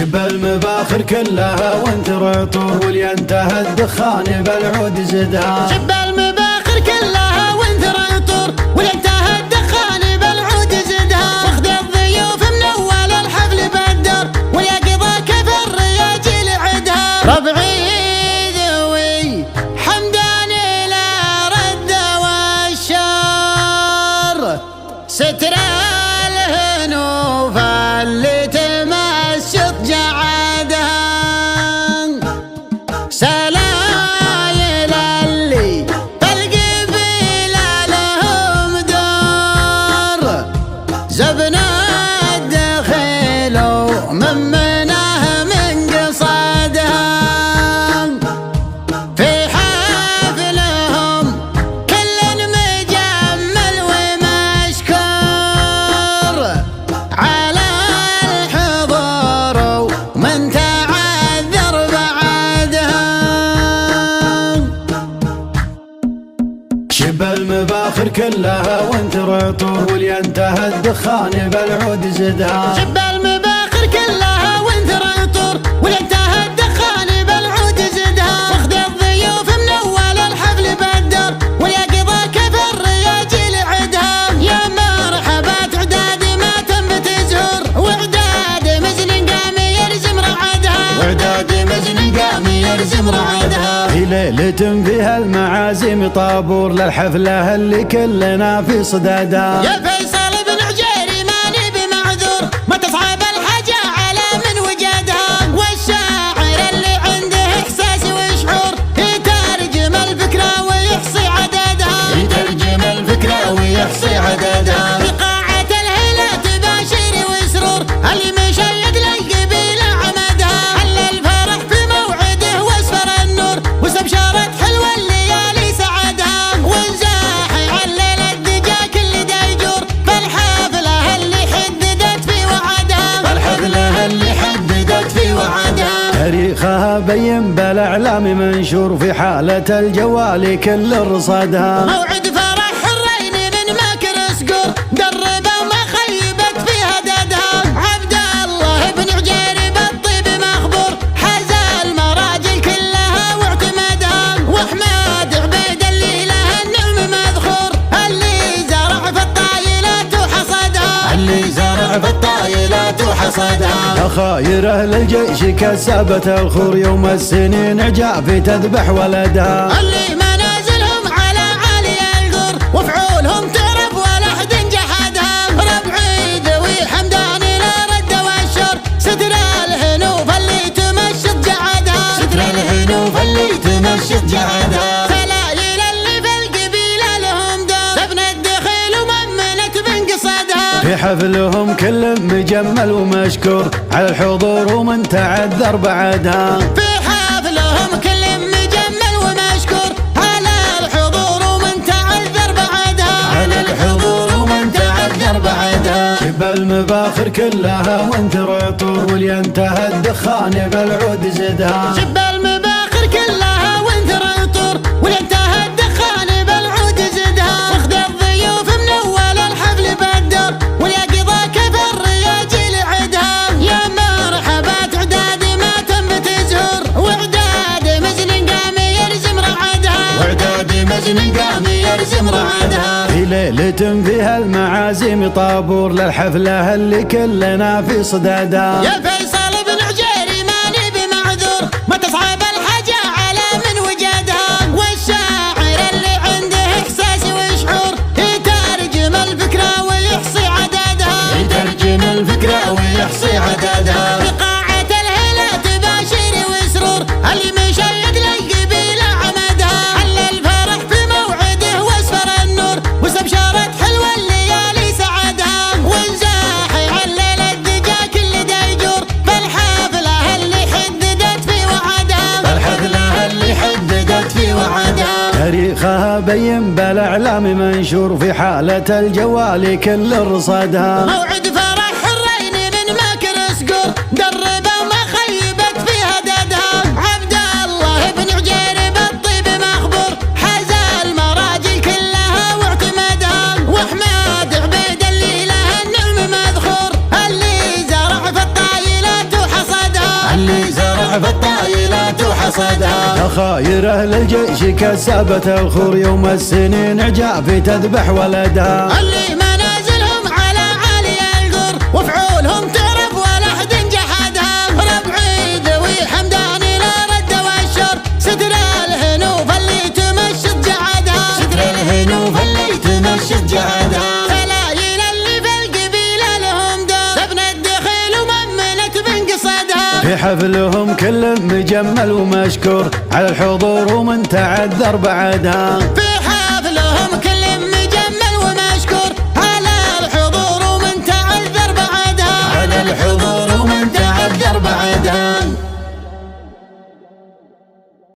شب المباخر كلها وانثر عطور، واللي انتهى الدخان بالعود زدها. شب المباخر كلها وانثر عطور، واللي انتهى الدخان بالعود زدها. واخذ الضيوف من اول الحفل بالدار، واللي قضى كيف الرياجيل عدها. ربعي ذوي حمداني لا رد والشر، ستر الهنوف اللي تمشط جعادها. سلايل اللي بالقبيلة لهم دور، زبنا الدخيل ومن منه من قصادها. في حفلهم كل مجمل ومشكور، على الحضور ومن تعذر بعدها. شب المباخر كلها وانثر عطور، واللي انتهى الدخان بالعود زدها. شب المباخر كلها وانثر عطور، واللي انتهى الدخان بالعود زدها. واخذ الضيوف من اول الحفل بالدار، واللي قضى كيف الرياجيل عدها. يا مرحبا تعداد ما تنبت زهور، واعداد مزن قام يرزم رعدها. واعداد مزن قام يرزم رعدها. في ليلة فيها المعازيم طابور، للحفلة اللي كلنا في صدادها. يا فيصل بن عجيري ماني بمعذور، ما تصعب الحاجة على من وجدها. والشاعر اللي عنده احساس وشعور، يترجم الفكرة ويحصي عددها. يترجم الفكرة ويحصي عددها. في قاعة الهلا تباشير وسرور، اللي مشيد للقبيلة عمدها. حل الفرح في موعده واسفر النور، واستبشرت حلوة الليالي سعدها. وانزاحي علل الدجا كل ديجور، فالحفلة اللي حددت في وعدها. فالحفلة اللي حددت في وعدها. تاريخها بين بالاعلام منشور، في حالة الجوال كل رصادها. موعد فرح حرين من ماكر سقور، دربه وما خيبت في هددها. عبد الله بن عجيري بالطيب مخبور، حاز المراجل كلها واعتمدها. واحمد عبيد اللي له النعم مذخور، اللي زرع في الطايلات وحصدها. اللي زرع في الطايلات وحصدها. خاير اهل الجيش كسابة الخور، يوم السنين عجافي تذبح ولدها. اللي منازلهم على عالي القور، وفعولهم تعرف ولا حد جحدها. ربعي ذوي حمداني لا رد والشر، ستر الهنوف اللي تمشط جعدها. ستر الهنوف اللي تمشط جعدها. سلايل اللي في القبيلة لهم دور، سبنا الدخيل وممنت من قصدها. في حفلهم كل مجمل ومشكور، على الحضور ومن تعذر بعدها. في حفلهم كل مجمل ومشكور، على الحضور ومن تعذر بعدها. على الحضور ومن تعذر بعدها. شب المباخر كلها وانثر عطور، واللي انتهى الدخان بالعود زدها. شب المباخر كلها وانثر عطور، واللي انتهى الدخان بالعود زدها. واخذ الضيوف من اول الحفل بالدار، واللي قضى كيف الرياجيل عدها. يا مرحبا تعداد ما تنبت زهور، واعداد مزن قام يرزم رعدها. واعداد مزن قام يرزم رعدها. في ليلة فيها المعازيم طابور، للحفلة اللي كلنا في صدادها. يا فيصل بن عجيري ماني بمعذور، ما تصعب الحاجة على من وجدها. والشاعر اللي عنده احساس وشعور، يترجم الفكرة ويحصي عددها. يترجم الفكرة ويحصي عددها. في قاعة الهلا تباشير وسرور، اللي مشيد للقبيلة عمدها. حل الفرح في موعده واسفر النور، واستبشرت حلوة الليالي سعدها. وانزاحي علل الدجا كل ديجور، فالحفلة اللي حددت في وعدها. فالحفلة اللي حددت في وعدها. تاريخها بين بالاعلام منشور، في حالة الجوال كل رصادها. موعد فرح حرين من ماكر سقور، دربه وما خيبت في هددها. عبد الله بن عجيري بالطيب مخبور، حاز المراجل كلها واعتمدها. واحمد عبيد اللي له النعم مذخور، اللي زرع في الطايلات وحصدها. ضعف الطايلات وحصدها. يا خاير أهل الجيش كسبت الخور يوم السنين عجافي تذبح ولدها. اللي منازلهم على عالي القر وفعولهم تعرف ولا أحد جحدها. ربعي ذوي حمدان لا رد والشر ستر الهنوف اللي تمشط جعدها. ستر الهنوف اللي تمشط جعدها. فلايل اللي في القبيلة لهم دور سبن الدخيل وممنت بنقصدها. في حفلهم كل مجمل ومشكور على الحضور ومن تعذر بعدها. في حفلهم